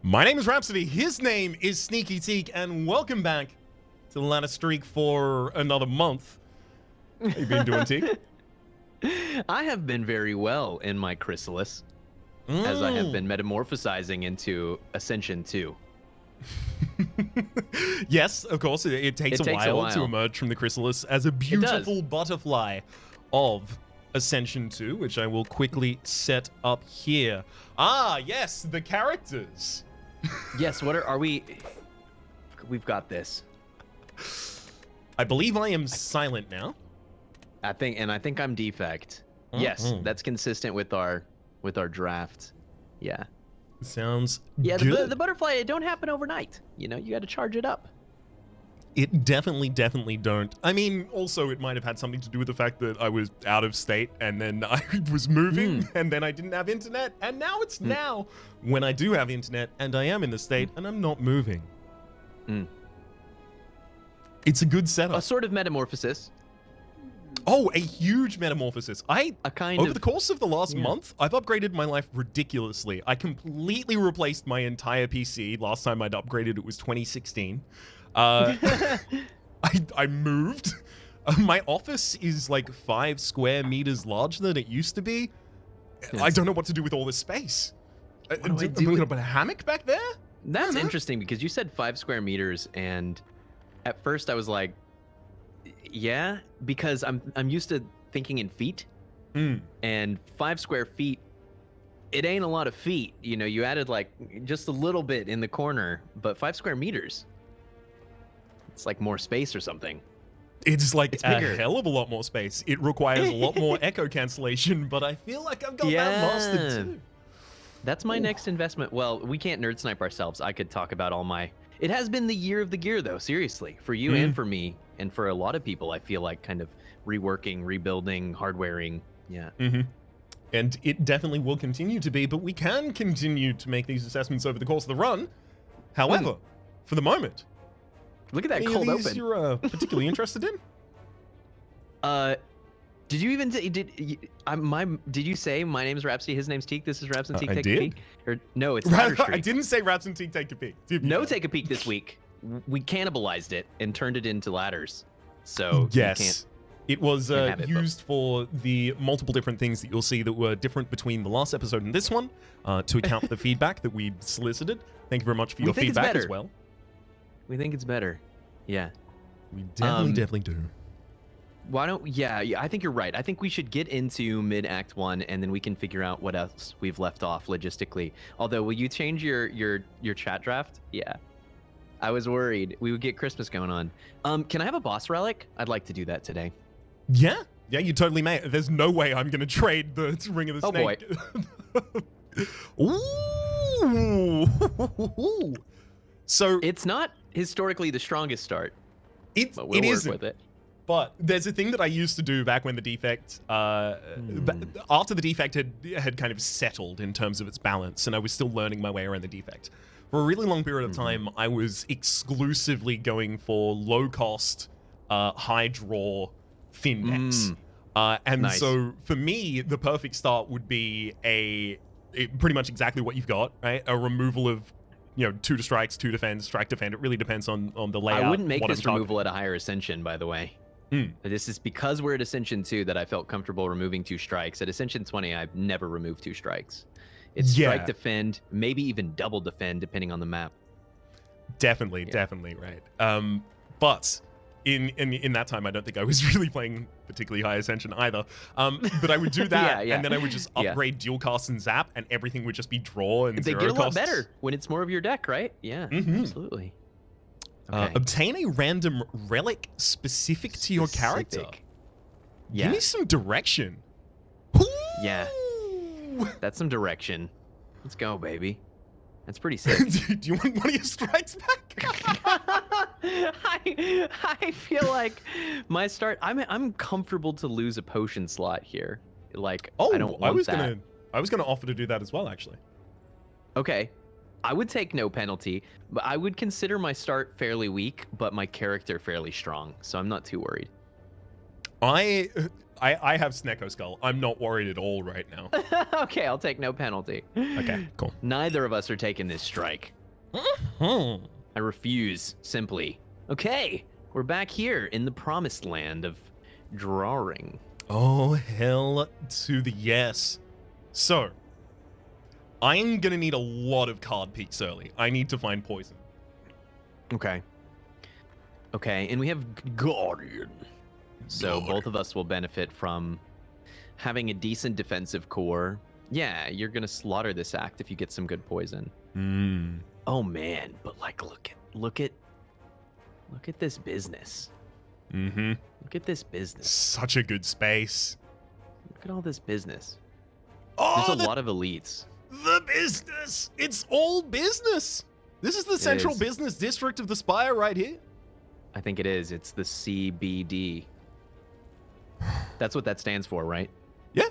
My name is Rhapsody, his name is sneakyteak, and welcome back to the ladder streak for another month. How you been doing, Teak? I have been very well in my chrysalis, as I have been metamorphosizing into Ascension 2. Yes, of course, it takes a while to emerge from the chrysalis as a beautiful butterfly of Ascension 2, which I will quickly set up here. Ah, yes, the characters. Yes, what are we? We've got this. I believe I am silent now. I think I'm defect. Yes, that's consistent with our draft. Yeah. Sounds good. The butterfly, it don't happen overnight. You know, you got to charge it up. It definitely don't. I mean, also it might have had something to do with the fact that I was out of state and then I was moving and then I didn't have internet, and now it's now when I do have internet and I am in the state and I'm not moving. It's a good setup. A sort of metamorphosis. Oh, a huge metamorphosis. Over the course of the last month, I've upgraded my life ridiculously. I completely replaced my entire PC. Last time I'd upgraded, it was 2016. I moved. My office is like 5 square meters larger than it used to be. Yes. I don't know what to do with all this space. Am I gonna put a hammock back there? That's interesting because you said 5 square meters, and at first I was like, yeah, because I'm used to thinking in feet, and 5 square feet, it ain't a lot of feet. You know, you added like just a little bit in the corner, but 5 square meters, it's like more space or something. It's like a hell of a lot more space. It requires a lot more echo cancellation, but I feel like I've got that mastered too. That's my next investment. Well, we can't nerd snipe ourselves. I could talk about all my... It has been the year of the gear, though, seriously. For you and for me, and for a lot of people, I feel like kind of reworking, rebuilding, hardwaring. Yeah. And it definitely will continue to be, but we can continue to make these assessments over the course of the run. However, for the moment... Look at that cold open. These you're particularly interested in? Did you even did you say my name's Rhapsody, his name's Teak, this is Rhapsody Teak, take a peek? Or no, it's Ladder Streak. I didn't say Rhapsody Teak, take a peek. No, take a peek this week. We cannibalized it and turned it into ladders. So yes, it was used for the multiple different things that you'll see that were different between the last episode and this one, to account for the feedback that we solicited. Thank you very much for your feedback as well. We think it's better. Yeah. We definitely do. Why don't I think you're right. I think we should get into mid-act 1 and then we can figure out what else we've left off logistically. Although, will you change your chat draft? Yeah. I was worried we would get Christmas going on. Can I have a boss relic? I'd like to do that today. Yeah, you totally may. There's no way I'm gonna trade the Ring of the Snake. Ooh. So it's not historically the strongest start. But we'll work with it. But there's a thing that I used to do back when the defect, after the defect had kind of settled in terms of its balance, and I was still learning my way around the defect. For a really long period of time, I was exclusively going for low-cost, high-draw thin decks. So for me, the perfect start would be pretty much exactly what you've got, right? A removal of 2 to strikes, 2 defend, strike defend. It really depends on the layout. I wouldn't make this removal at a higher Ascension, by the way. This is because we're at Ascension 2 that I felt comfortable removing 2 strikes. At Ascension 20, I've never removed 2 strikes. It's strike defend, maybe even double defend, depending on the map. Definitely, right. But in that time, I don't think I was really playing particularly high Ascension either. But I would do that, and then I would just upgrade dual cast and zap, and everything would just be draw and zero costs. They get a lot better when it's more of your deck, right? Yeah, absolutely. Okay. Obtain a random relic specific to your character. Yeah. Give me some direction. Yeah. That's some direction. Let's go, baby. That's pretty sick. Do you want one of your strikes back? I feel like my start. I'm comfortable to lose a potion slot here. Like I don't want that. I was gonna offer to do that as well, actually. Okay. I would take no penalty, but I would consider my start fairly weak, but my character fairly strong, so I'm not too worried. I have Snecko Skull. I'm not worried at all right now. Okay, I'll take no penalty. Okay, cool. Neither of us are taking this strike. I refuse, simply. Okay, we're back here in the promised land of drawing. Oh, hell to the yes. So, I'm gonna need a lot of card peaks early. I need to find poison. Okay. Okay, and we have Guardian. So both of us will benefit from having a decent defensive core. Yeah, you're gonna slaughter this act if you get some good poison. Oh man, but like look at this business. Look at this business. Such a good space. Look at all this business. Oh, there's a lot of elites. The business. It's all business. This is the central business district of the Spire right here. I think it is. It's the CBD. That's what that stands for, right? Yeah.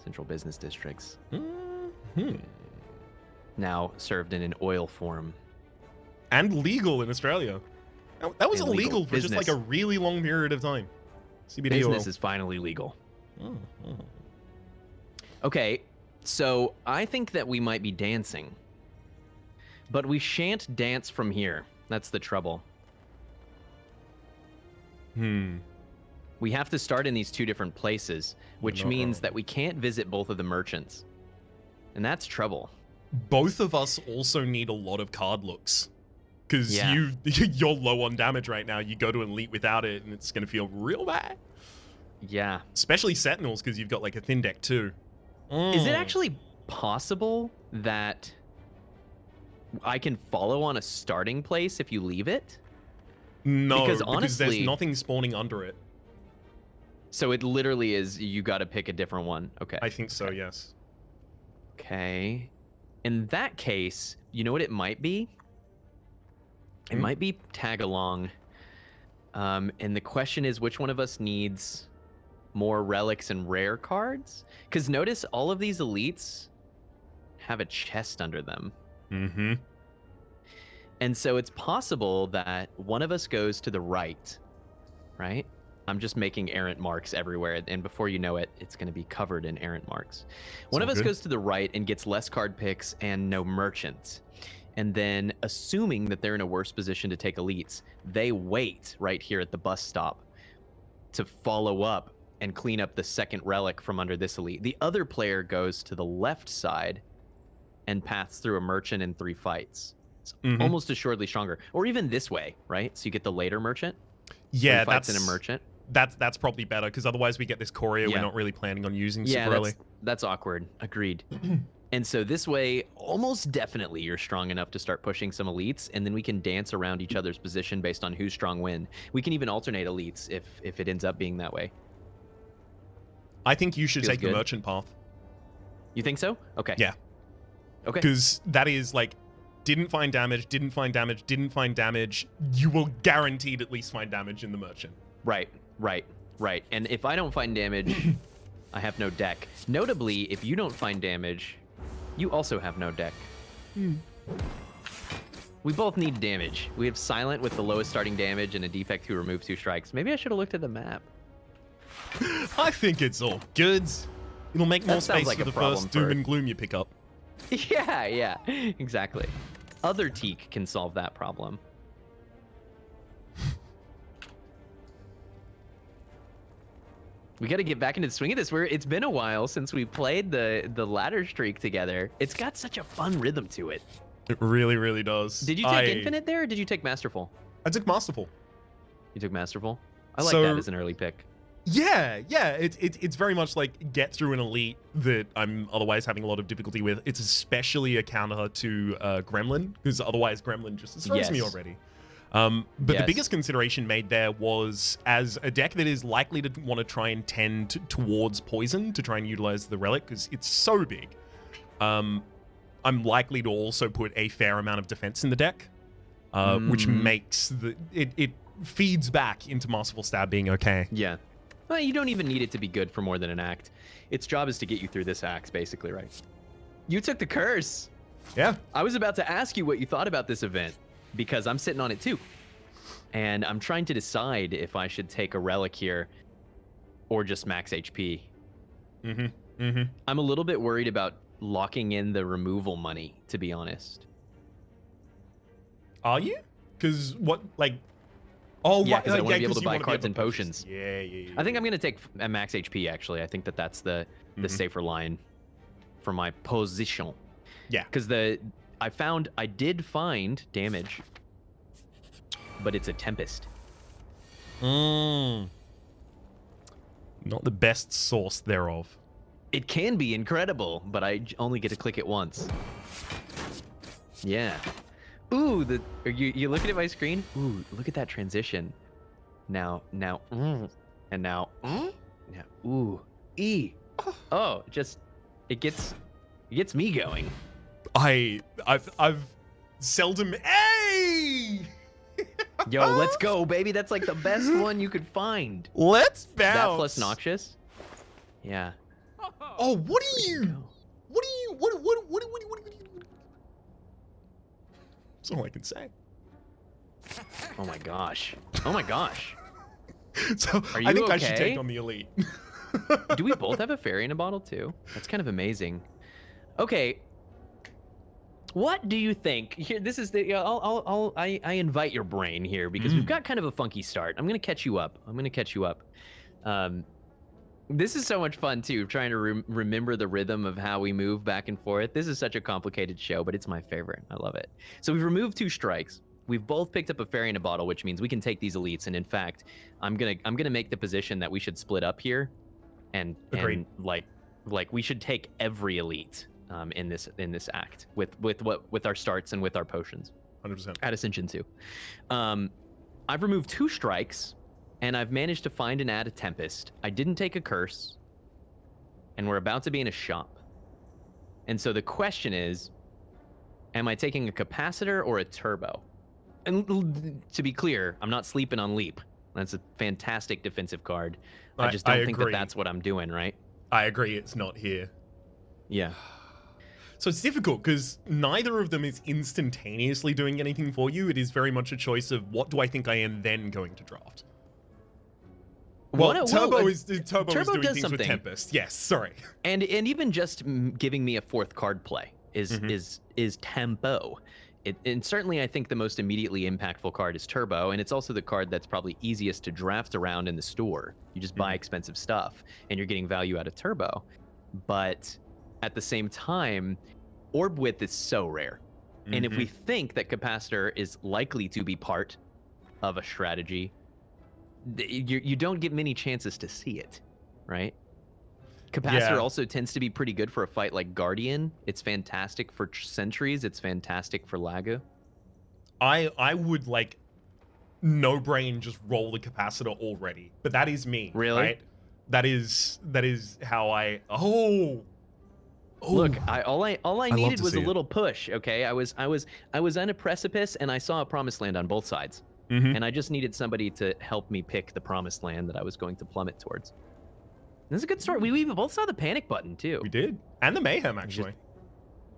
Central Business Districts. Now served in an oil form. And legal in Australia. That was illegal for business. just like a really long period of time. CBD business oil. is finally legal. Okay, so I think that we might be dancing. But we shan't dance from here. That's the trouble. We have to start in these two different places, which means that we can't visit both of the merchants. And that's trouble. Both of us also need a lot of card looks. Because you're low on damage right now. You go to elite without it, and it's going to feel real bad. Yeah. Especially Sentinels, because you've got like a thin deck too. Is it actually possible that I can follow on a starting place if you leave it? No, because honestly, there's nothing spawning under it. So it literally is, you got to pick a different one. Okay. I think so, yes. Okay. In that case, you know what it might be? It might be tag along. And the question is, which one of us needs more relics and rare cards? Because notice all of these elites have a chest under them. And so it's possible that one of us goes to the right, right? I'm just making errant marks everywhere, and before you know it, it's going to be covered in errant marks. One of us goes to the right and gets less card picks and no merchants. And then, assuming that they're in a worse position to take elites, they wait right here at the bus stop to follow up and clean up the second relic from under this elite. The other player goes to the left side and paths through a merchant in 3 fights. It's almost assuredly stronger. Or even this way, right? So you get the later merchant. Yeah, 3 fights in a merchant. That's probably better, because otherwise we get this courier we're not really planning on using super early. That's awkward. Agreed. And so this way, almost definitely you're strong enough to start pushing some elites, and then we can dance around each other's position based on who's strong when. We can even alternate elites if it ends up being that way. I think you should take the merchant path. You think so? Okay. Yeah. Okay. Because that is like, didn't find damage, didn't find damage, didn't find damage. You will guaranteed at least find damage in the merchant. Right. And if I don't find damage, I have no deck. Notably, if you don't find damage, you also have no deck. We both need damage. We have Silent with the lowest starting damage and a Defect who removes 2 strikes. Maybe I should have looked at the map. I think it's all good. It'll make more space for the first Doom and Gloom you pick up. Yeah, exactly. Other Teak can solve that problem. We got to get back into the swing of this. It's been a while since we played the ladder streak together. It's got such a fun rhythm to it. It really, really does. Did you take Infinite there, or did you take Masterful? I took Masterful. You took Masterful? I like that as an early pick. Yeah. It's very much like get through an elite that I'm otherwise having a lot of difficulty with. It's especially a counter to Gremlin, because otherwise Gremlin just destroys me already. But the biggest consideration made there was, as a deck that is likely to want to try and tend towards poison to try and utilize the relic, because it's so big, I'm likely to also put a fair amount of defense in the deck, which makes it feeds back into Masterful Stab being okay. Yeah. Well, you don't even need it to be good for more than an act. Its job is to get you through this act, basically, right? You took the curse. Yeah. I was about to ask you what you thought about this event, because I'm sitting on it too. And I'm trying to decide if I should take a relic here or just max HP. I'm a little bit worried about locking in the removal money, to be honest. Are you? Because what, like... Oh, yeah, because I want to be able to buy be cards and potions. Yeah. I think I'm going to take a max HP, actually. I think that's the safer line for my position. Yeah. Because I did find damage, but it's a Tempest. Not the best source thereof. It can be incredible, but I only get to click it once. Yeah. Ooh, are you looking at my screen? Ooh, look at that transition. Now, and now, yeah. Ooh, E. Oh, it gets me going. I've seldom. Hey! Yo, let's go, baby. That's like the best one you could find. Let's bounce. That plus Noxious. Yeah. Oh, what are you? What? That's all I can say. Oh my gosh. Oh my gosh. So Are you I think okay? I should take on the elite. Do we both have a fairy in a bottle too? That's kind of amazing. Okay. What do you think? Here, this is the. I invite your brain here because we've got kind of a funky start. I'm gonna catch you up. This is so much fun too, trying to remember the rhythm of how we move back and forth. This is such a complicated show, but it's my favorite. I love it. So we've removed 2 strikes. We've both picked up a fairy in a bottle, which means we can take these elites. And in fact, I'm gonna make the position that we should split up here, and like we should take every elite in this act with our starts and with our potions. 100%. At Ascension 2. I've removed 2 strikes. And I've managed to find and add a Tempest. I didn't take a curse. And we're about to be in a shop. And so the question is, am I taking a capacitor or a turbo? And to be clear, I'm not sleeping on Leap. That's a fantastic defensive card. I just don't think that's what I'm doing, right? I agree, it's not here. Yeah. So it's difficult because neither of them is instantaneously doing anything for you. It is very much a choice of what do I think I am then going to draft. Well, Turbo is doing things something with Tempest. Yes, sorry. And even just giving me a 4th card play is tempo. And certainly I think the most immediately impactful card is Turbo, and it's also the card that's probably easiest to draft around in the store. You just buy expensive stuff, and you're getting value out of Turbo. But at the same time, Orb Width is so rare. And if we think that Capacitor is likely to be part of a strategy, you don't get many chances to see it, right? Capacitor also tends to be pretty good for a fight like Guardian. It's fantastic for Sentries. It's fantastic for Lagu. I would like no brain just roll the Capacitor already, but that is me. Really? Right? That is how I. Oh. Look, all I needed was a little push. Okay, I was on a precipice and I saw a promised land on both sides. And I just needed somebody to help me pick the promised land that I was going to plummet towards. This is a good story. We both saw the panic button too. We did, and the mayhem actually.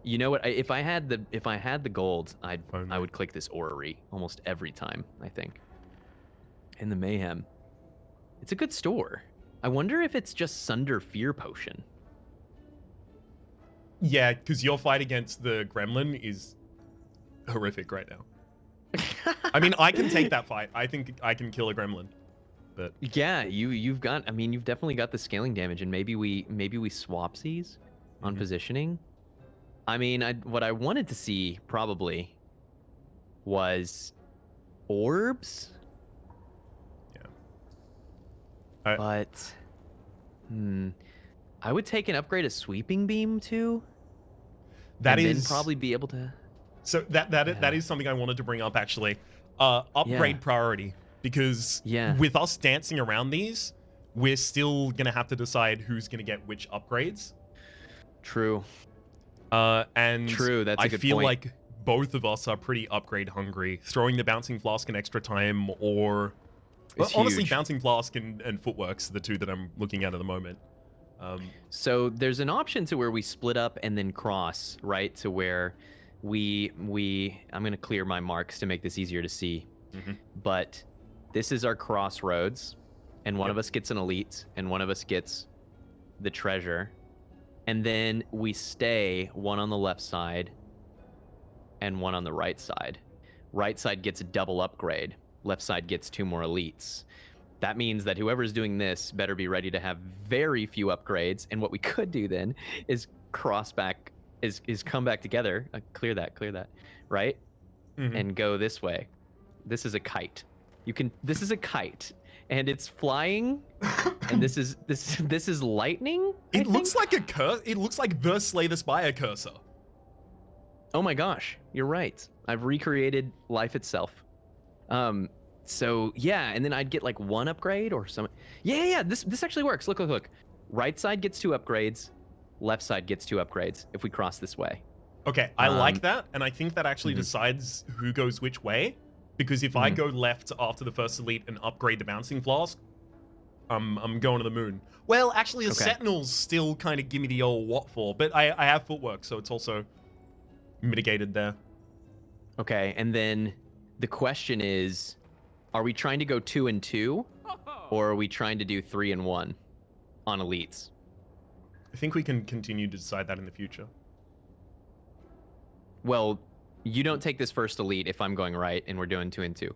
You know what? If I had the gold, I would click this orrery almost every time. I think. And the mayhem, it's a good store. I wonder if it's just Sunder Fear Potion. Yeah, because your fight against the Gremlin is horrific right now. I mean, I can take that fight. I think I can kill a Gremlin. But yeah, you've got. I mean, you've definitely got the scaling damage, and maybe we swapsies on positioning. I mean, what I wanted to see probably was orbs. Yeah. But I would take an upgrade a sweeping beam too. Then probably be able to. So that is something I wanted to bring up actually. Upgrade priority. Because with us dancing around these, we're still going to have to decide who's going to get which upgrades. True. And True, that's a good I feel point. like both of us are pretty upgrade hungry. Throwing the Bouncing Flask an extra time or... Well, honestly, Bouncing Flask and Footwork's the two that I'm looking at the moment. So there's an option to where we split up and then cross, right? To where I'm going to clear my marks to make this easier to see. But This is our crossroads, and one of us gets an elite, and one of us gets the treasure. And then we stay one on the left side and one on the right side. Right side gets a double upgrade. Left side gets 2 more elites. That means that whoever's doing this better be ready to have very few upgrades. And what we could do then is cross back, is come back together. Clear that, right? And go this way. This is a kite. This is a kite, and it's flying. And this is lightning. It looks like a curse. It looks like the Slay the Spire cursor. Oh my gosh, you're right. I've recreated life itself. So yeah, and then I'd get like 1 upgrade or some. Yeah. This actually works. Look. Right side gets 2 upgrades. Left side gets 2 upgrades if we cross this way. Okay, I like that, and I think that actually decides who goes which way. Because if I go left after the first elite and upgrade the bouncing flask, I'm going to the moon. Well, actually, the Sentinels still kind of give me the old what for, but I have footwork, so it's also mitigated there. Okay, and then the question is, are we trying to go 2 and 2, or are we trying to do 3 and 1 on elites? I think we can continue to decide that in the future. Well, you don't take this first elite if I'm going right and we're doing 2 and 2.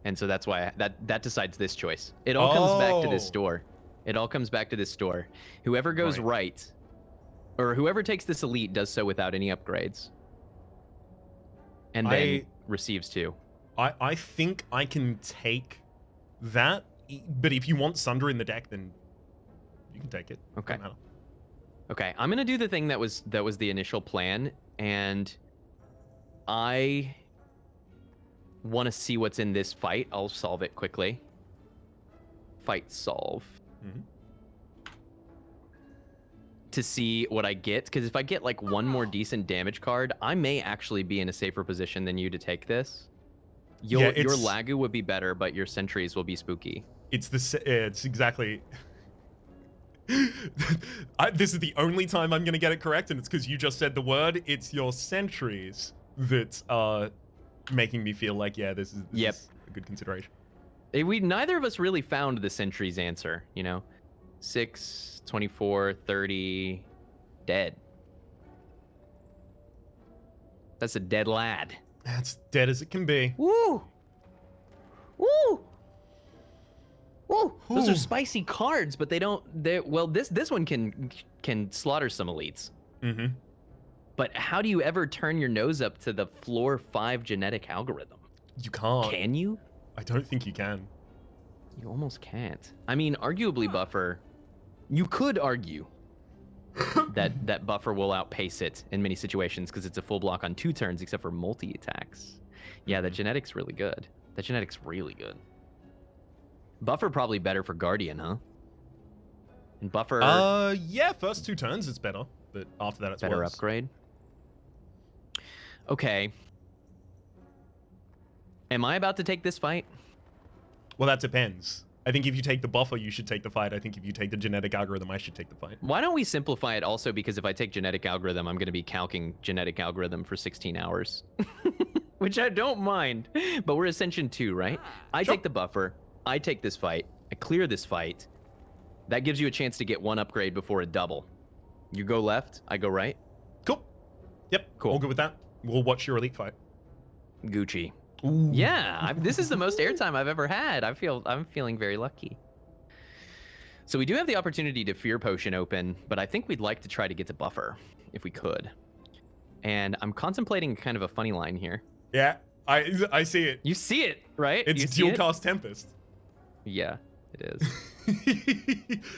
And so that's why that decides this choice. It all comes back to this door. It all comes back to this door. Whoever goes right, or whoever takes this elite does so without any upgrades. And then receives 2. I think I can take that, but if you want Sunder in the deck, then you can take it. Okay. Okay, I'm gonna do the thing that was the initial plan, and I want to see what's in this fight. I'll solve it quickly. Fight solve. To see what I get, because if I get like 1 more decent damage card, I may actually be in a safer position than you to take this. Your Lagu would be better, but your sentries will be spooky. It's exactly. This is the only time I'm going to get it correct, and it's because you just said the word. It's your sentries that are making me feel like, this is a good consideration. Neither of us really found the sentries answer, 6, 24, 30, dead. That's a dead lad. That's dead as it can be. Woo! Woo! Woo! Those are spicy cards, but this one can slaughter some elites. But how do you ever turn your nose up to the floor 5 genetic algorithm? You can't. Can you? I don't think you can. You almost can't. I mean, arguably Buffer, you could argue that Buffer will outpace it in many situations because it's a full block on 2 turns except for multi-attacks. Yeah, the genetic's really good. The genetic's really good. Buffer probably better for Guardian, huh? And Buffer... yeah, first 2 turns it's better, but after that it's better worse. Upgrade. Okay. Am I about to take this fight? Well, that depends. I think if you take the Buffer, you should take the fight. I think if you take the genetic algorithm, I should take the fight. Why don't we simplify it also, because if I take genetic algorithm, I'm going to be calcing genetic algorithm for 16 hours. Which I don't mind. But we're Ascension 2, right? I take the Buffer. I take this fight. I clear this fight. That gives you a chance to get 1 upgrade before a double. You go left, I go right. Cool. Yep, cool. All good with that. We'll watch your elite fight. Gucci. Ooh. Yeah, this is the most airtime I've ever had. I'm feeling very lucky. So we do have the opportunity to Fear Potion open, but I think we'd like to try to get to Buffer, if we could. And I'm contemplating kind of a funny line here. Yeah, I see it. You see it, right? It's dual cast Tempest. Yeah, it is.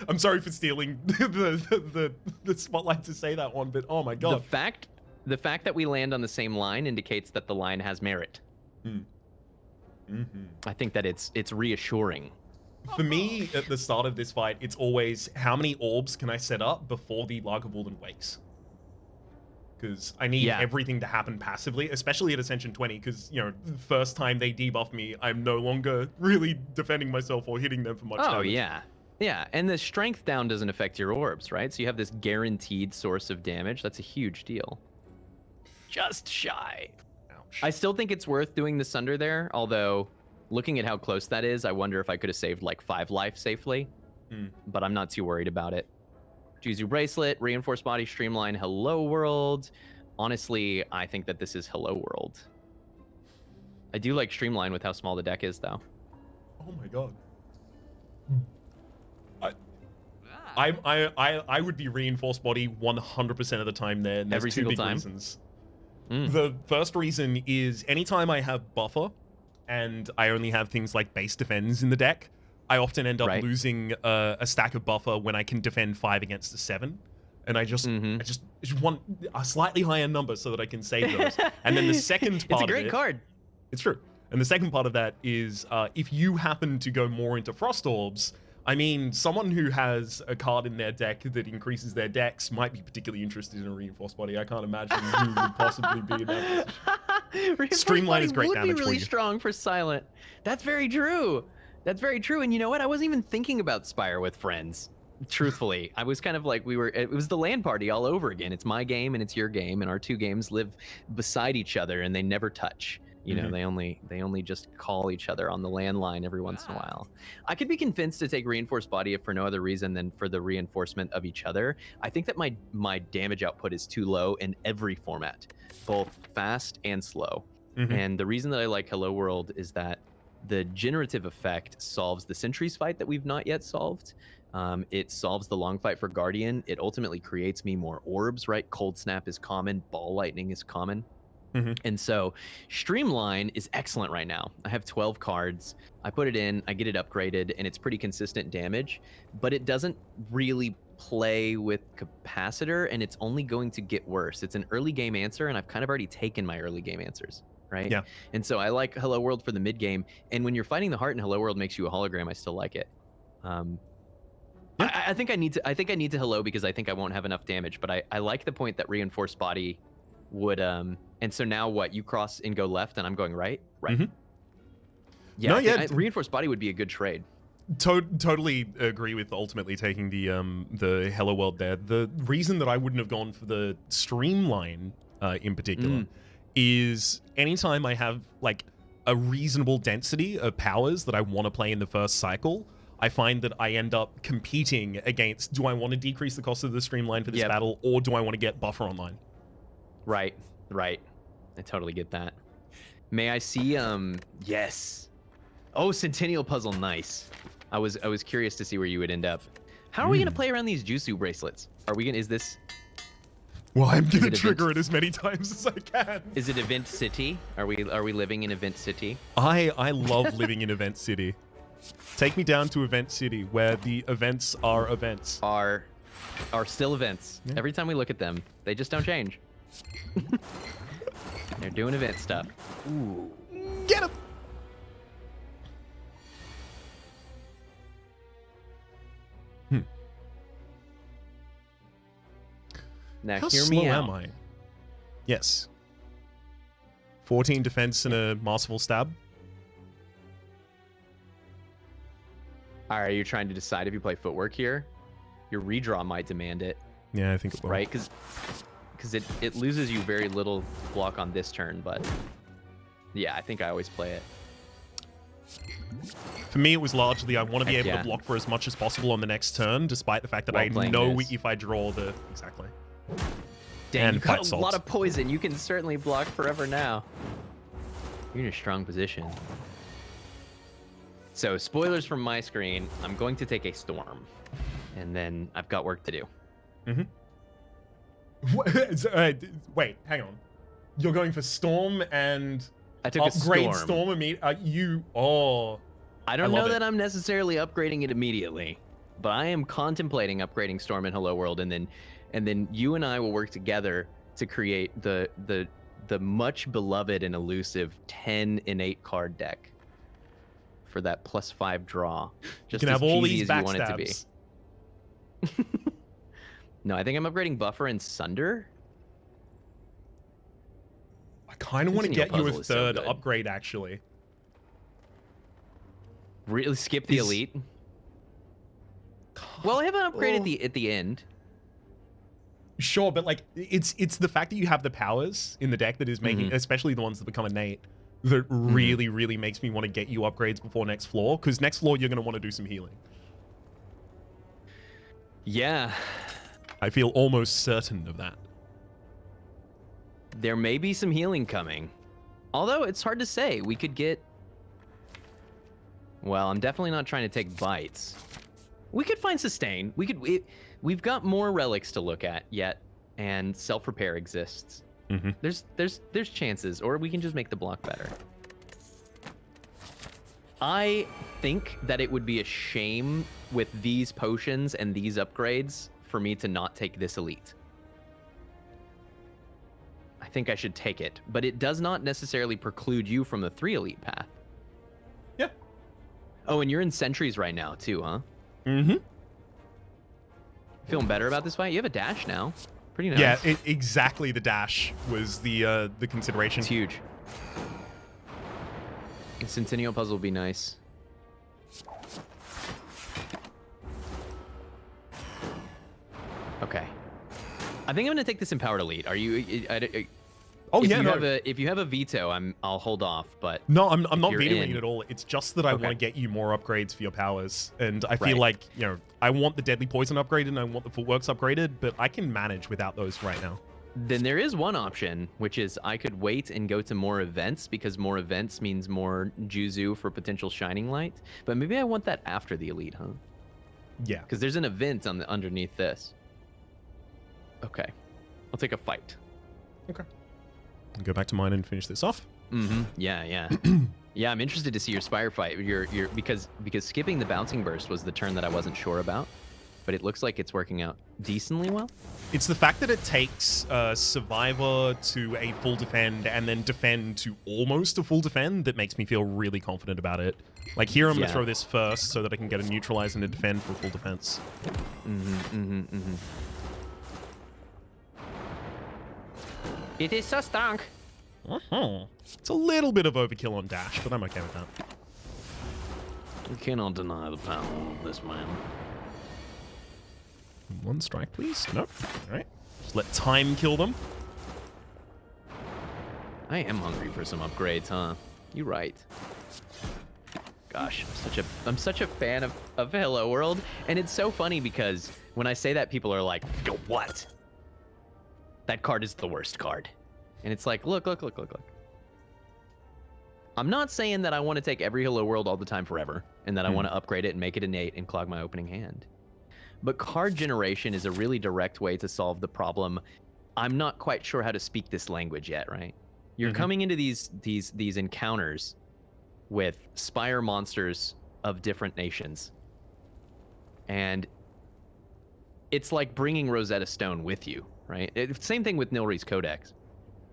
I'm sorry for stealing the spotlight to say that one, but oh my god. The fact that we land on the same line indicates that the line has merit. I think that it's reassuring. For me, at the start of this fight, it's always how many orbs can I set up before the Lagavulin wakes? Because I need everything to happen passively, especially at Ascension 20, because, the first time they debuff me, I'm no longer really defending myself or hitting them for much damage. Oh, yeah. Yeah, and the strength down doesn't affect your orbs, right? So you have this guaranteed source of damage. That's a huge deal. Just shy. Ouch. I still think it's worth doing the Sunder there, although Looking at how close that is, I wonder if I could have saved like 5 life safely. But I'm not too worried about it. Juzu Bracelet, Reinforced Body, Streamline, Hello World. Honestly, I think that this is Hello World. I do like Streamline with how small the deck is, though. Oh my god. I would be Reinforced Body 100% of the time there. And there's Every two single big time? reasons. The first reason is anytime I have buffer and I only have things like base defends in the deck, I often end up losing a stack of buffer when I can defend 5 against a 7. And I just want a slightly higher number so that I can save those. And then the second part It's a great card. It's true. And the second part of that is if you happen to go more into Frost Orbs, I mean, someone who has a card in their deck that increases their dex might be particularly interested in a Reinforced Body. I can't imagine who would possibly be in that position. Streamline is great damage would be really for you. strong for Silent. That's very true. That's very true. And you know what? I wasn't even thinking about Spire with friends. Truthfully, I was kind of like it was the LAN party all over again. It's my game and it's your game, and our two games live beside each other and they never touch. You know, they only just call each other on the landline every once in a while. I could be convinced to take Reinforced Body if for no other reason than for the reinforcement of each other. I think that my damage output is too low in every format, both fast and slow. And the reason that I like Hello World is that the generative effect solves the Sentries fight that we've not yet solved. It solves the long fight for Guardian. It ultimately creates me more orbs, right? Cold Snap is common. Ball Lightning is common. And so Streamline is excellent right now. I have 12 cards. I put it in, I get it upgraded, and it's pretty consistent damage, but it doesn't really play with Capacitor, and it's only going to get worse. It's an early game answer, and I've kind of already taken my early game answers, right? Yeah. And so I like Hello World for the mid game, and when you're fighting the heart and Hello World makes you a hologram, I still like it. I think I need to Hello because I think I won't have enough damage, but I like the point that Reinforced Body would and so now what, you cross and go left and I'm going right? Yeah, no, Reinforced Body would be a good trade. Totally agree with ultimately taking the Hello World there. The reason that I wouldn't have gone for the Streamline in particular is anytime I have like a reasonable density of powers that I want to play in the first cycle, I find that I end up competing against, do I want to decrease the cost of the Streamline for this battle, or do I want to get buffer online? Right. I totally get that. May I see, yes. Oh, Centennial Puzzle, nice. I was curious to see where you would end up. How are we gonna play around these Jusu bracelets? Are we gonna, is this? Well, I'm gonna trigger it as many times as I can. Is it Event City? Are we living in Event City? I love living in Event City. Take me down to Event City, where the events are events. Are still events. Yeah. Every time we look at them, they just don't change. They're doing event stuff. Ooh. Get him! Now How hear slow me out. am I? Yes. 14 defense and a masterful stab. Are you trying to decide if you play footwork here? Your redraw might demand it. Yeah, I think it will. Right, because it loses you very little block on this turn, but yeah, I think I always play it. For me, it was largely I want to be able to block for as much as possible on the next turn, despite the fact that I know if I draw the... Exactly. Dang, you got a lot of poison. You can certainly block forever now. You're in a strong position. So, spoilers from my screen. I'm going to take a Storm. And then I've got work to do. Wait, hang on. You're going for Storm and I took upgrade a Storm immediately. I don't know that I'm necessarily upgrading it immediately, but I am contemplating upgrading Storm in Hello World, and then you and I will work together to create the much beloved and elusive 10 innate card deck for that +5 draw. Just you can have all these as you want it to be. No, I think I'm upgrading Buffer and Sunder. I kind of want to get you a third upgrade, actually. Really skip the elite? Well, I have an upgrade at the end. Sure, but like it's the fact that you have the powers in the deck that is making, especially the ones that become innate, that really makes me want to get you upgrades before next floor, because next floor you're going to want to do some healing. Yeah. I feel almost certain of that. There may be some healing coming. Although it's hard to say. We could get... Well, I'm definitely not trying to take bites. We could find sustain. We've got more relics to look at yet, and self-repair exists. There's chances, or we can just make the block better. I think that it would be a shame with these potions and these upgrades for me to not take this elite. I think I should take it, but it does not necessarily preclude you from the 3 elite path. Yeah. Oh, and you're in sentries right now too, huh? Feeling better about this fight? You have a dash now. Pretty nice. Yeah, exactly. The dash was the consideration. It's huge. The Centennial puzzle will be nice. Okay. I think I'm gonna take this empowered elite. Are you? Oh yeah, no. If you have a veto, I'll hold off. But no, I'm not vetoing it at all. It's just that I want to get you more upgrades for your powers, and I feel like, you know, I want the deadly poison upgraded and I want the footworks upgraded, but I can manage without those right now. Then there is one option, which is I could wait and go to more events, because more events means more Juzu for potential Shining Light. But maybe I want that after the elite, huh? Yeah. Because there's an event on underneath this. Okay. I'll take a fight. Okay. I'll go back to mine and finish this off. Yeah. Yeah, I'm interested to see your Spire fight. Because skipping the bouncing burst was the turn that I wasn't sure about. But it looks like it's working out decently well. It's the fact that it takes Survivor to a full defend and then defend to almost a full defend that makes me feel really confident about it. Like here, I'm going to throw this first so that I can get a neutralize and a defend for full defense. It is so stunk. It's a little bit of overkill on dash, but I'm okay with that. We cannot deny the power of this man. One strike, please. Nope. All right. Just let time kill them. I am hungry for some upgrades, huh? You're right. Gosh, I'm such a fan of Hello World, and it's so funny because when I say that, people are like, "Yo, what? That card is the worst card." And it's like, look. I'm not saying that I want to take every Hello World all the time forever, and that I want to upgrade it and make it innate and clog my opening hand. But card generation is a really direct way to solve the problem. I'm not quite sure how to speak this language yet, right? You're coming into these encounters with Spire monsters of different nations. And it's like bringing Rosetta Stone with you, right? Same thing with Nilri's Codex.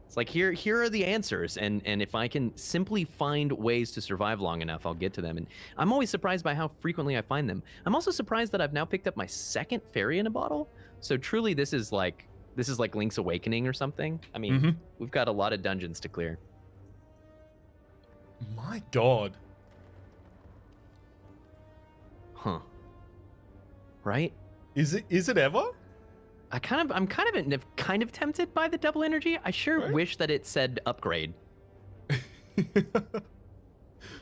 It's like, here are the answers, and if I can simply find ways to survive long enough, I'll get to them. And I'm always surprised by how frequently I find them. I'm also surprised that I've now picked up my 2nd fairy in a bottle. So truly, this is like Link's Awakening or something. I mean, we've got a lot of dungeons to clear. My God. Huh. Right? Is it ever? I'm kind of tempted by the double energy. I sure wish that it said upgrade.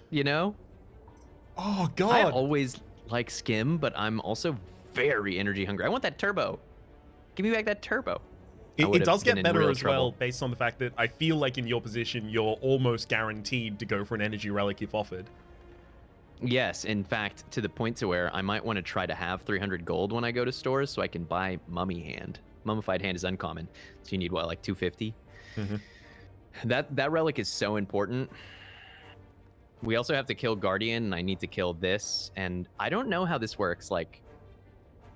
You know? Oh God. I always like skim, but I'm also very energy hungry. I want that turbo. Give me back that turbo. It does get better as well, based on the fact that I feel like in your position, you're almost guaranteed to go for an energy relic if offered. Yes, in fact, to the point to where I might want to try to have 300 gold when I go to stores so I can buy Mummy Hand. Mummified Hand is uncommon, so you need what, like 250? That relic is so important. We also have to kill Guardian, and I need to kill this, and I don't know how this works. Like,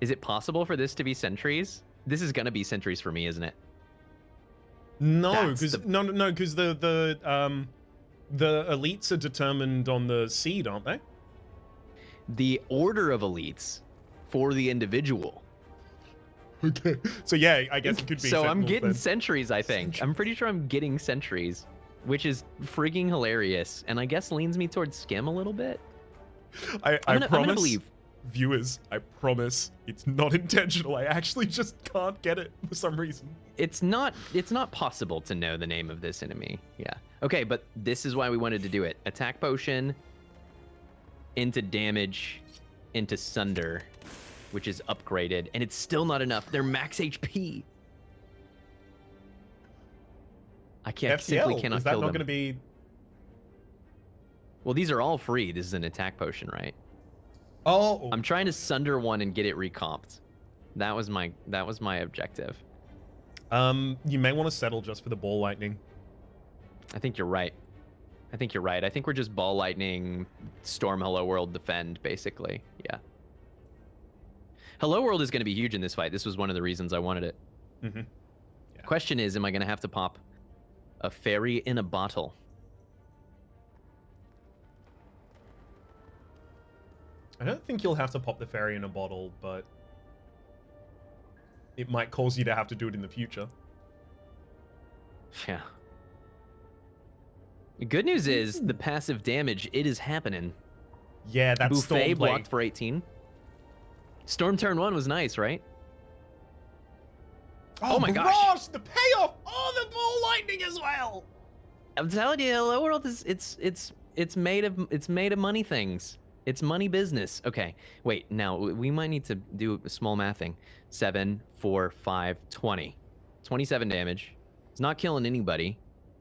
is it possible for this to be sentries? This is gonna be sentries for me, isn't it? No, because because the elites are determined on the seed, aren't they? The order of elites for the individual. Okay. So yeah, I guess it could be. So I'm getting sentries, I think. I'm pretty sure I'm getting sentries, which is frigging hilarious, and I guess leans me towards skim a little bit. I promise. I'm gonna believe. viewers, I promise it's not intentional. I actually just can't get it for some reason. It's not possible to know the name of this enemy. Yeah. Okay, but this is why we wanted to do it. Attack potion into damage into sunder, which is upgraded, and it's still not enough. They're max HP. I simply cannot is that kill not them. going to be? Well, these are all free. This is an attack potion, right? Oh, I'm trying to sunder one and get it recomped. That was my objective. You may want to settle just for the ball lightning. I think you're right. I think we're just ball lightning, storm, hello world, defend, basically. Yeah. Hello world is going to be huge in this fight. This was one of the reasons I wanted it. Mm-hmm. Yeah. Question is, am I going to have to pop a fairy in a bottle? I don't think you'll have to pop the fairy in a bottle, but it might cause you to have to do it in the future. Yeah. The good news is the passive damage, it is happening. Yeah, that's Buffet Stormblade. blocked for 18. Storm turn 1 was nice, right? Oh my gosh, gosh! the payoff! Oh, the ball lightning as well! I'm telling you, Hello World is it's made of money things. It's money business. Okay, wait. Now we might need to do a small mathing. 7, 4, 5, 20. 27 damage. It's not killing anybody,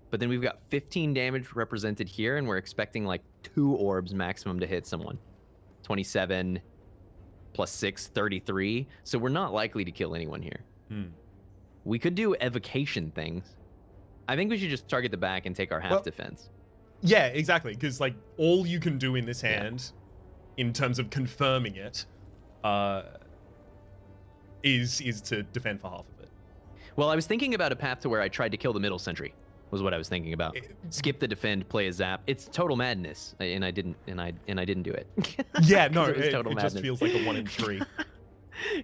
but then we've got 15 damage represented here, and we're expecting like 2 orbs maximum to hit someone. 27 plus 6, 33. So we're not likely to kill anyone here. We could do evocation things. I think we should just target the back and take our half defense. Yeah, exactly. Because like all you can do in this hand, in terms of confirming it, is to defend for half of it. Well, I was thinking about a path to where I tried to kill the middle sentry. Was what I was thinking about. Skip the defend, play a zap. It's total madness, and I didn't do it. Yeah, no, it madness. just feels like a 1 in 3.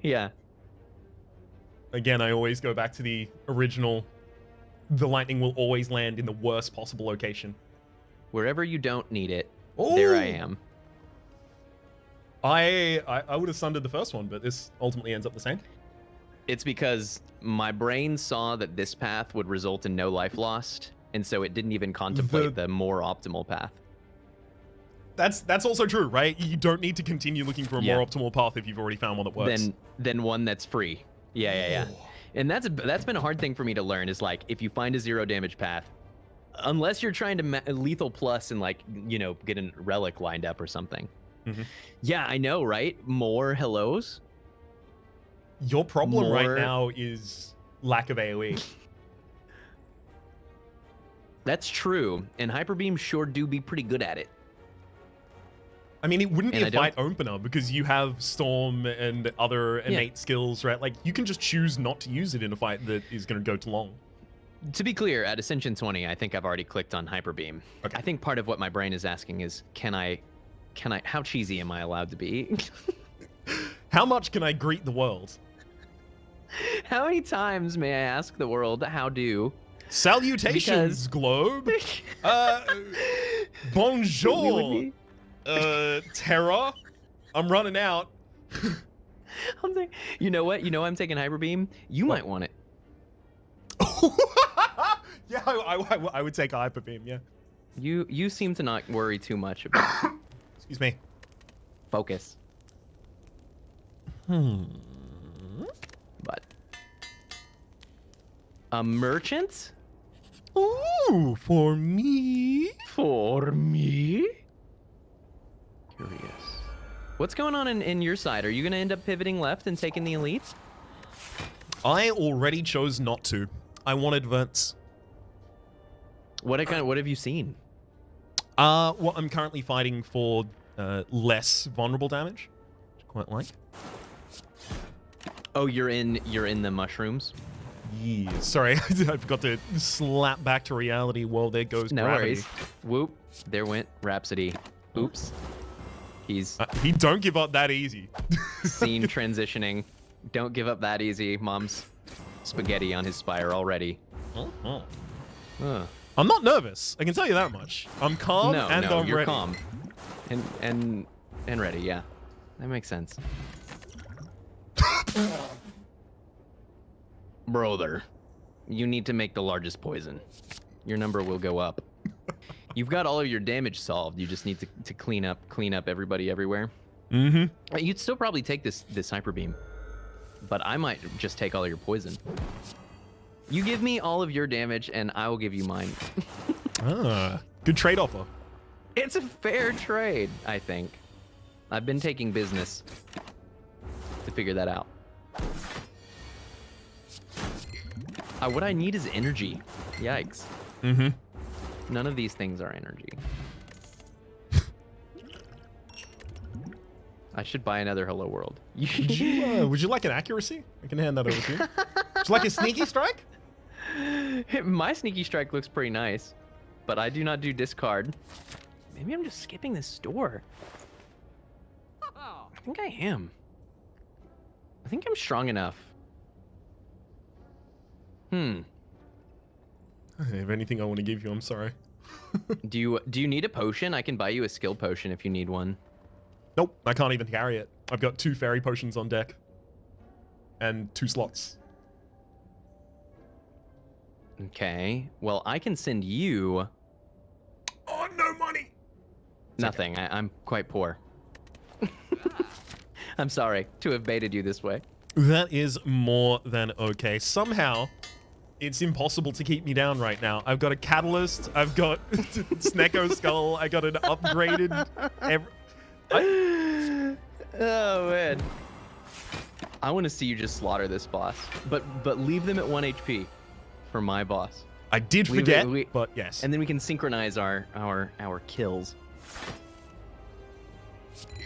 Yeah. Again, I always go back to the original. The lightning will always land in the worst possible location. Wherever you don't need it, Ooh. there I am. I would have sundered the first one, but this ultimately ends up the same. It's because my brain saw that this path would result in no life lost, and so it didn't even contemplate the more optimal path. That's also true, right? You don't need to continue looking for a more optimal path if you've already found one that works. Then one that's free. Yeah. And that's been a hard thing for me to learn, is like, if you find a 0 damage path, unless you're trying to lethal plus and like, you know, get a relic lined up or something. Mm-hmm. Yeah, I know, right? More hellos. Your problem right now is lack of AoE. That's true, and Hyper Beam sure do be pretty good at it. I mean, it wouldn't be a fight opener because you have Storm and other innate skills, right? Like, you can just choose not to use it in a fight that is going to go too long. To be clear, at Ascension 20, I think I've already clicked on Hyper Beam. Okay. I think part of what my brain is asking is, how cheesy am I allowed to be? How much can I greet the world? How many times may I ask the world how do? Salutations, globe. Bonjour. Terra. I'm running out. I'm thinking, you know what? You know I'm taking Hyper Beam. You might want it. Yeah, I would take Hyper Beam. Yeah. You seem to not worry too much about it. Excuse me. Focus. But a merchant? Ooh, for me? For me? Curious. What's going on in your side? Are you going to end up pivoting left and taking the elites? I already chose not to. I wanted Vents. What have you seen? Well, I'm currently fighting for less vulnerable damage. Which I quite like. Oh, you're in the mushrooms? Yeah. Sorry, I forgot to slap back to reality. Well, there goes no gravity. Worries. Whoop. There went Rhapsody. Oops. He's... he don't give up that easy. Scene transitioning. Don't give up that easy. Mom's spaghetti on his spire already. I'm not nervous. I can tell you that much. I'm calm and I'm you're ready. calm. And ready, yeah. that makes sense. Brother, you need to make the largest poison. Your number will go up. You've got all of your damage solved. You just need to clean up everybody everywhere. Mm-hmm. You'd still probably take this hyper beam, but I might just take all of your poison. You give me all of your damage, and I will give you mine. Good trade offer. It's a fair trade, I think. I've been taking business to figure that out. What I need is energy. Yikes. Mm-hmm. None of these things are energy. I should buy another Hello World. Would you like an accuracy? I can hand that over to you. Would you like a sneaky strike? My sneaky strike looks pretty nice, but I do not do discard. Maybe I'm just skipping this store. I think I am. I think I'm strong enough. If anything I want to give you, I'm sorry. Do you need a potion? I can buy you a skill potion if you need one. Nope, I can't even carry it. I've got 2 fairy potions on deck. And 2 slots. Okay, well, I can send you... Oh, no money! Nothing, okay. I'm quite poor. I'm sorry to have baited you this way. That is more than okay. Somehow, it's impossible to keep me down right now. I've got a catalyst, I've got Snecko Skull, I got an upgraded... Oh, man. I want to see you just slaughter this boss, but leave them at 1 HP for my boss. I did forget, but yes. And then we can synchronize our kills.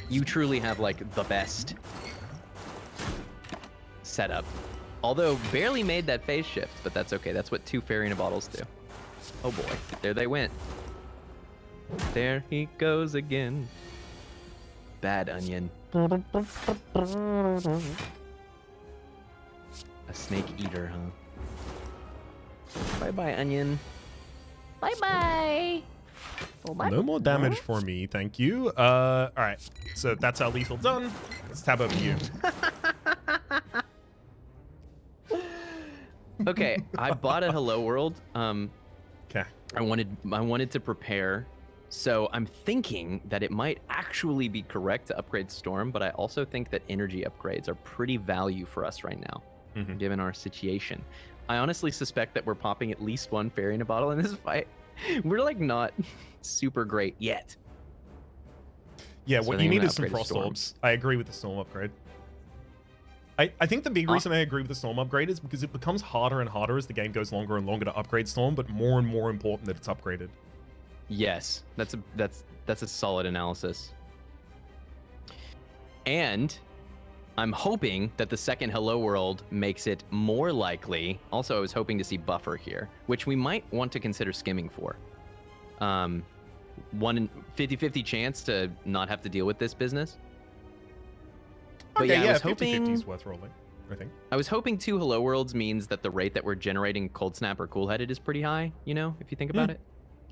You truly have like the best setup. Although barely made that phase shift, but that's okay. That's what 2 fairy in a bottles do. Oh boy, there they went. There he goes again. Bad onion. A snake eater, huh? Bye-bye, onion. Bye-bye. No more damage for me, thank you. All right, so that's our lethal done. Let's tab over you. Okay, I bought a Hello World. Okay. I wanted to prepare. So I'm thinking that it might actually be correct to upgrade Storm, but I also think that energy upgrades are pretty value for us right now, given our situation. I honestly suspect that we're popping at least 1 fairy in a bottle in this fight. We're like not super great yet. Yeah, so what you need is some Frost Orbs. I agree with the Storm upgrade. I think the big reason I agree with the Storm upgrade is because it becomes harder and harder as the game goes longer and longer to upgrade Storm, but more and more important that it's upgraded. Yes, that's a solid analysis. And I'm hoping that the second Hello World makes it more likely. Also, I was hoping to see Buffer here, which we might want to consider skimming for. 1 in 50-50 chance to not have to deal with this business. But okay, yeah, I was 50-50 is worth rolling, I think. I was hoping 2 Hello Worlds means that the rate that we're generating Cold Snap or Cool Headed is pretty high, you know, if you think about it.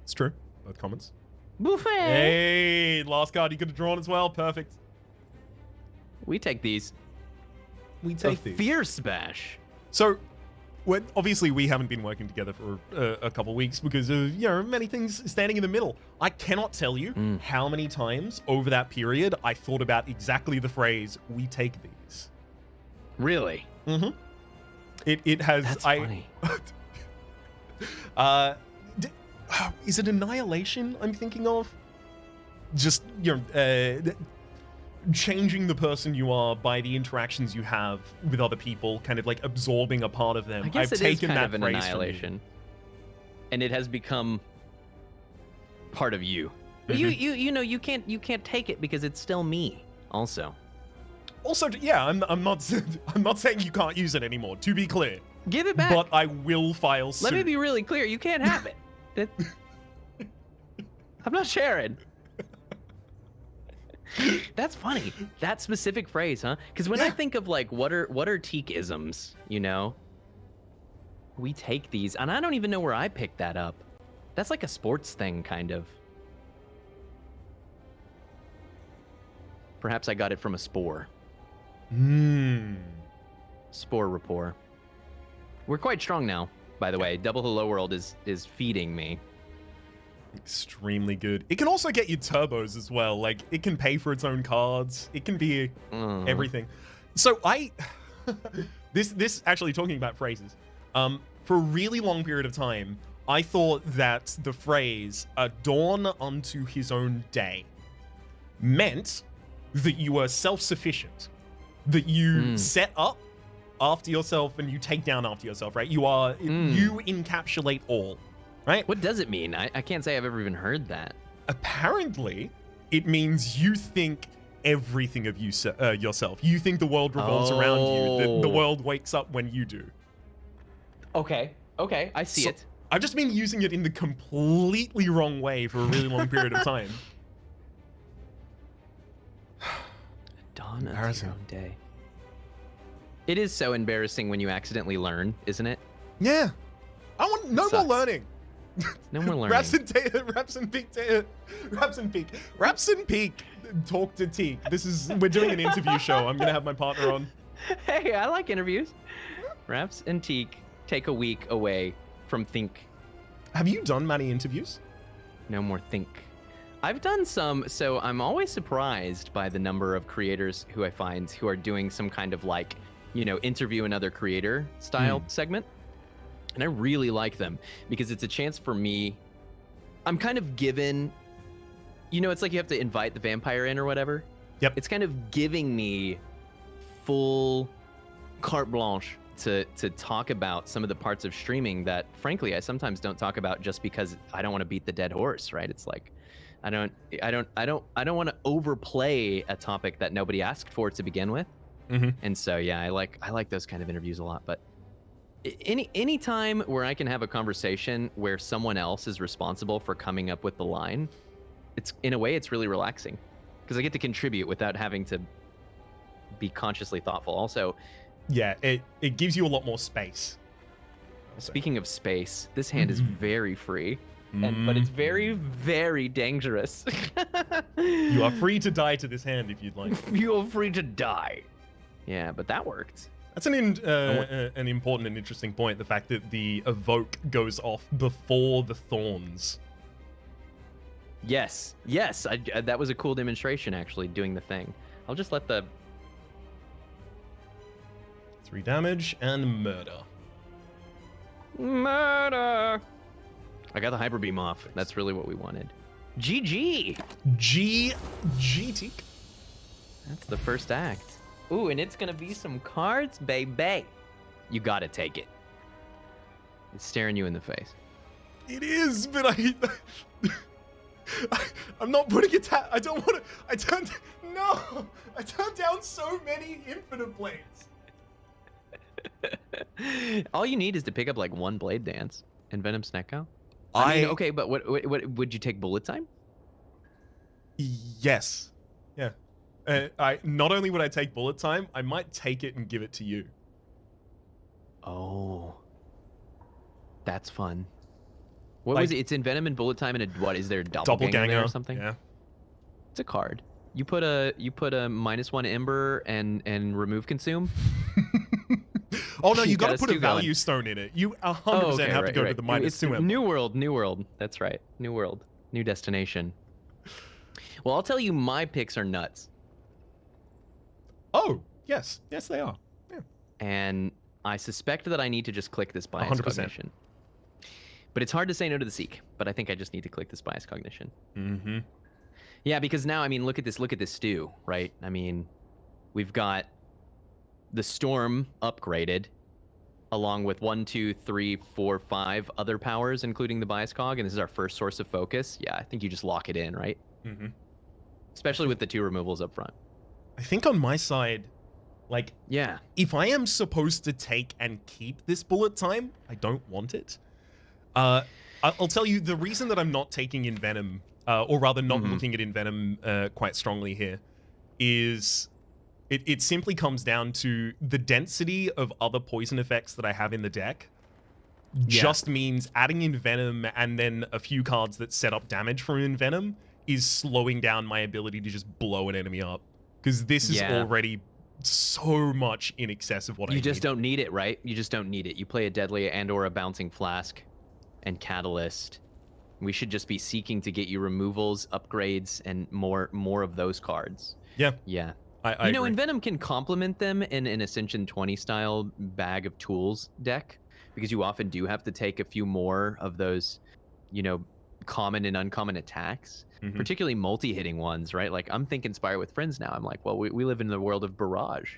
It's true. Both comments. Buffet! Hey, last card you could have drawn as well. Perfect. We take these. We take these. Fierce Bash. So, obviously we haven't been working together for a couple weeks because of, many things standing in the middle. I cannot tell you how many times over that period I thought about exactly the phrase, we take these. Really? Mm-hmm. It has... That's funny. Is it Annihilation I'm thinking of? Just, changing the person you are by the interactions you have with other people, kind of like absorbing a part of them. I guess I've taken kind that of an phrase annihilation, and it has become part of you. But you can't take it because it's still me. Also, yeah, I'm not saying you can't use it anymore. To be clear, give it back. But I will file suit. Let me be really clear. You can't have it. I'm not sharing. That's funny. That specific phrase, huh? Because when I think of like what are teak-isms, we take these, and I don't even know where I picked that up. That's like a sports thing, kind of. Perhaps I got it from a spore. Spore rapport. We're quite strong now, by the way. Double Hello World is feeding me. Extremely good. It can also get you turbos as well. Like, it can pay for its own cards. It can be everything. So this actually talking about phrases. For a really long period of time, I thought that the phrase "a dawn unto his own day" meant that you were self-sufficient, that you set up after yourself and you take down after yourself, right? You encapsulate all, right? What does it mean? I can't say I've ever even heard that. Apparently, it means you think everything of yourself. You think the world revolves around you. The world wakes up when you do. Okay, I see it. I've just been using it in the completely wrong way for a really long period of time. Dawn of your own day. It is so embarrassing when you accidentally learn, isn't it? Yeah. I want no more learning. No more learning. Raps and Peak. Talk to Teak. We're doing an interview show. I'm gonna have my partner on. Hey, I like interviews. Raps and Teak take a week away from Think. Have you done many interviews? No more Think. I've done some, so I'm always surprised by the number of creators who I find who are doing some kind of like, interview another creator style segment. And I really like them because it's a chance for me. I'm kind of given, it's like you have to invite the vampire in or whatever. Yep. It's kind of giving me full carte blanche to talk about some of the parts of streaming that, frankly, I sometimes don't talk about just because I don't want to beat the dead horse, right? It's like, I don't want to overplay a topic that nobody asked for to begin with. And so, yeah, I like those kind of interviews a lot. But any time where I can have a conversation where someone else is responsible for coming up with the line, it's in a way it's really relaxing because I get to contribute without having to be consciously thoughtful. Also, yeah, it gives you a lot more space. Speaking of space, this hand is very free. But it's very, very dangerous. You are free to die to this hand if you'd like. You're free to die. Yeah, but that worked. That's an important and interesting point, the fact that the evoke goes off before the thorns. Yes, that was a cool demonstration, actually, doing the thing. I'll just let the... 3 damage and murder. Murder! I got the Hyper Beam off. That's really what we wanted. GG! GG. That's the first act. Ooh, and it's gonna be some cards, baby. You gotta take it. It's staring you in the face. It is, but I'm not putting it down. I don't want to. I turned down so many infinite blades. All you need is to pick up like 1 Blade Dance and Venom Snecko. I mean, okay, but what would you take? Bullet Time? Yes. Yeah. I not only would I take Bullet Time, I might take it and give it to you. Oh, that's fun. What was it? It's in Venom and Bullet Time, and what is there? Doppelganger or something? Yeah. It's a card. You put a -1 Ember and remove consume. Oh no, you gotta put a value stone in it. You 100% have to go to the -2 Ember. New world. That's right. New world, new destination. Well, I'll tell you, my picks are nuts. Oh, yes, they are. Yeah. And I suspect that I need to just click this bias 100%. Cognition. But it's hard to say no to the Seek. But I think I just need to click this bias cognition. Yeah, because now, I mean, look at this stew, right? I mean, we've got the Storm upgraded, along with 1, 2, 3, 4, 5 other powers, including the bias cog, and this is our first source of focus. Yeah, I think you just lock it in, right? Especially with the 2 removals up front. I think on my side, like, yeah, if I am supposed to take and keep this Bullet Time, I don't want it. I'll tell you the reason that I'm not taking in Venom, or rather not looking at in Venom quite strongly here, is it simply comes down to the density of other poison effects that I have in the deck. Just means adding in Venom and then a few cards that set up damage from in Venom is slowing down my ability to just blow an enemy up. because this is already so much in excess of what I need. You just don't need it, right? You just don't need it. You play a Deadly and or a Bouncing Flask and Catalyst. We should just be seeking to get you removals, upgrades, and more of those cards. Yeah. Yeah. I agree. Envenom can complement them in an Ascension 20 style bag of tools deck, because you often do have to take a few more of those, common and uncommon attacks, particularly multi-hitting ones, right? Like, I'm thinking Spire with Friends now. I'm like, well, we live in the world of Barrage.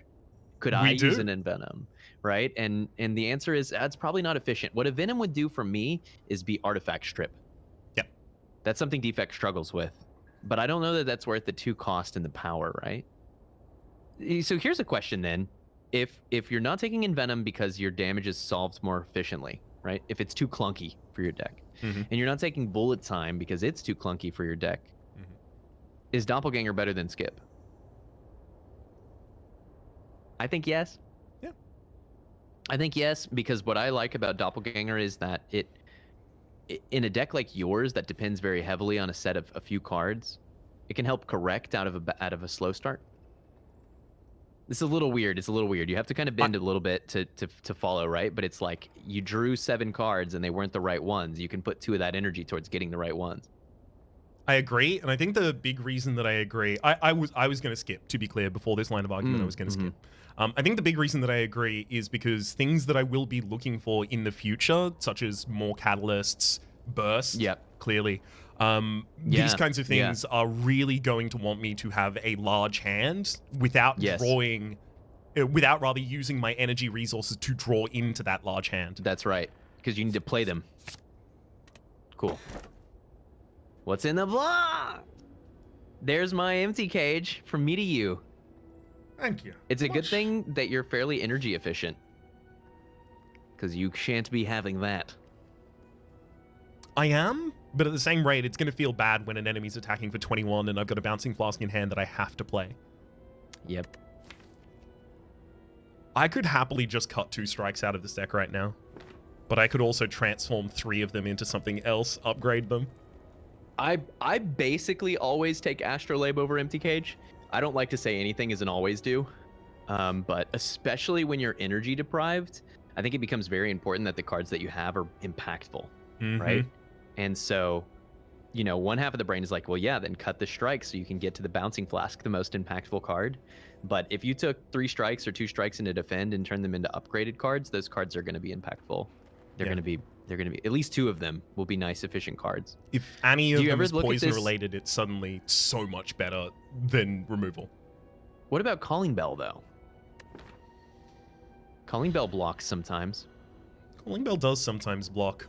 Could I use an Envenom, right? And the answer is that's probably not efficient. What a Venom would do for me is be Artifact Strip. Yeah. That's something Defect struggles with. But I don't know that that's worth the 2 cost and the power, right? So here's a question then. If you're not taking Envenom because your damage is solved more efficiently, right? If it's too clunky for your deck, and you're not taking Bullet Time because it's too clunky for your deck, is Doppelganger better than Skip? I think yes. Yeah. I think yes, because what I like about Doppelganger is that it in a deck like yours that depends very heavily on a set of a few cards, it can help correct out of a slow start. It's a little weird. You have to kind of bend a little bit to follow, right? But it's like you drew 7 cards and they weren't the right ones. You can put 2 of that energy towards getting the right ones. I agree, and I think the big reason that I agree, I was going to skip, to be clear, before this line of argument I was going to skip. I think the big reason that I agree is because things that I will be looking for in the future, such as more catalysts, burst, clearly, these kinds of things are really going to want me to have a large hand without drawing, without rather using my energy resources to draw into that large hand. That's right, because you need to play them. Cool. What's in the block? There's my empty cage from me to you. Thank you. It's a good thing that you're fairly energy efficient, because you shan't be having that. I am, but at the same rate, it's going to feel bad when an enemy's attacking for 21 and I've got a Bouncing Flask in hand that I have to play. Yep. I could happily just cut 2 strikes out of this deck right now, but I could also transform 3 of them into something else, upgrade them. I basically always take Astrolabe over Empty Cage. I don't like to say anything is an always do, but especially when you're energy deprived, I think it becomes very important that the cards that you have are impactful, right? And so, one half of the brain is like, well, yeah, then cut the strikes so you can get to the Bouncing Flask, the most impactful card. But if you took 3 strikes or 2 strikes into defend and turned them into upgraded cards, those cards are going to be impactful. They're going to be at least 2 of them will be nice, efficient cards. If any of them is poison related, it's suddenly so much better than removal. What about Calling Bell, though? Calling Bell blocks sometimes. Calling Bell does sometimes block.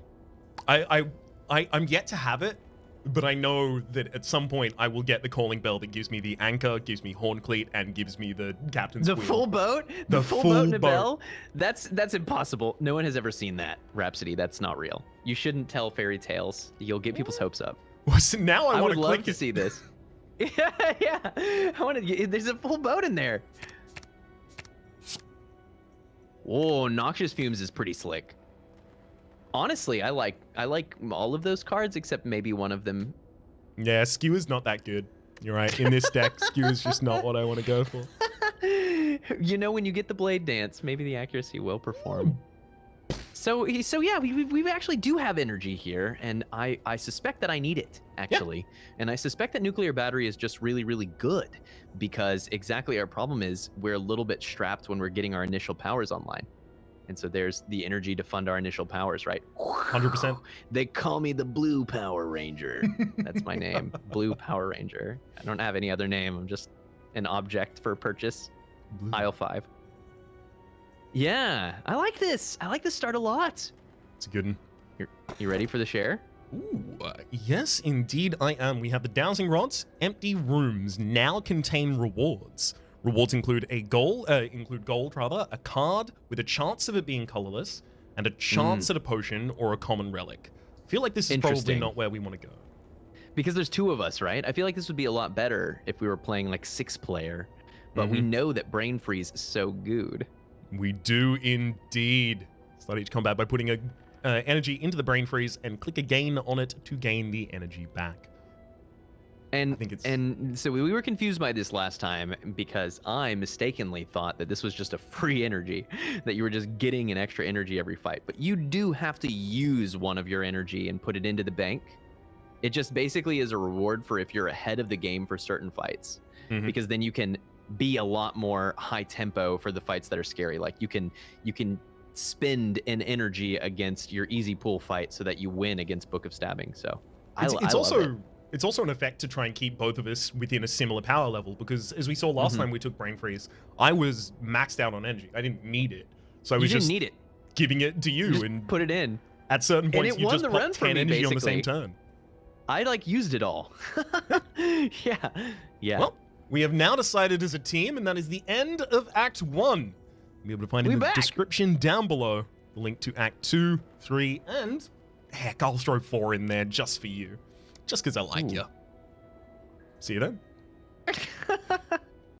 I'm yet to have it, but I know that at some point I will get the Calling Bell that gives me the anchor, gives me Horn Cleat, and gives me the Captain's Wheel. Full boat? The full boat and a bell? That's impossible. No one has ever seen that, Rhapsody. That's not real. You shouldn't tell fairy tales. You'll get people's hopes up. Well, so now I want to love to see this. Yeah. I want to. There's a full boat in there. Whoa, Noxious Fumes is pretty slick. Honestly, I like all of those cards except maybe one of them. Yeah, Skewer's not that good. You're right. In this deck, Skewer's just not what I want to go for. When you get the Blade Dance, maybe the accuracy will perform. So yeah, we actually do have energy here, and I suspect that I need it, actually. Yeah. And I suspect that Nuclear Battery is just really, really good, because exactly our problem is we're a little bit strapped when we're getting our initial powers online. And so there's the energy to fund our initial powers, right? 100%. They call me the Blue Power Ranger. That's my name, Blue Power Ranger. I don't have any other name. I'm just an object for purchase. Blue. Aisle 5. Yeah, I like this. I like this start a lot. It's a good one. You ready for the share? Ooh, yes, indeed I am. We have the Dowsing Rods. Empty rooms now contain rewards. Rewards include gold, a card with a chance of it being colorless, and a chance at a potion or a common relic. I feel like this is probably not where we want to go. Because there's 2 of us, right? I feel like this would be a lot better if we were playing like 6-player, but we know that Brain Freeze is so good. We do indeed. Start each combat by putting energy into the Brain Freeze and click again on it to gain the energy back. And I think it's... and so we were confused by this last time because I mistakenly thought that this was just a free energy, that you were just getting an extra energy every fight. But you do have to use one of your energy and put it into the bank. It just basically is a reward for if you're ahead of the game for certain fights, because then you can be a lot more high tempo for the fights that are scary. Like you can spend an energy against your easy pool fight so that you win against Book of Stabbing. So it's also an effect to try and keep both of us within a similar power level, because as we saw last time we took Brain Freeze, I was maxed out on energy. I didn't need it. So I was just need it. Giving it to you Just and put it in. At certain points, you just pop 10 energy basically on the same turn. I like used it all. Yeah. Well, we have now decided as a team, and that is the end of Act 1. You'll be able to find in the description down below the link to Act 2, 3, and heck, I'll throw 4 in there just for you. Just because I like you. See you then.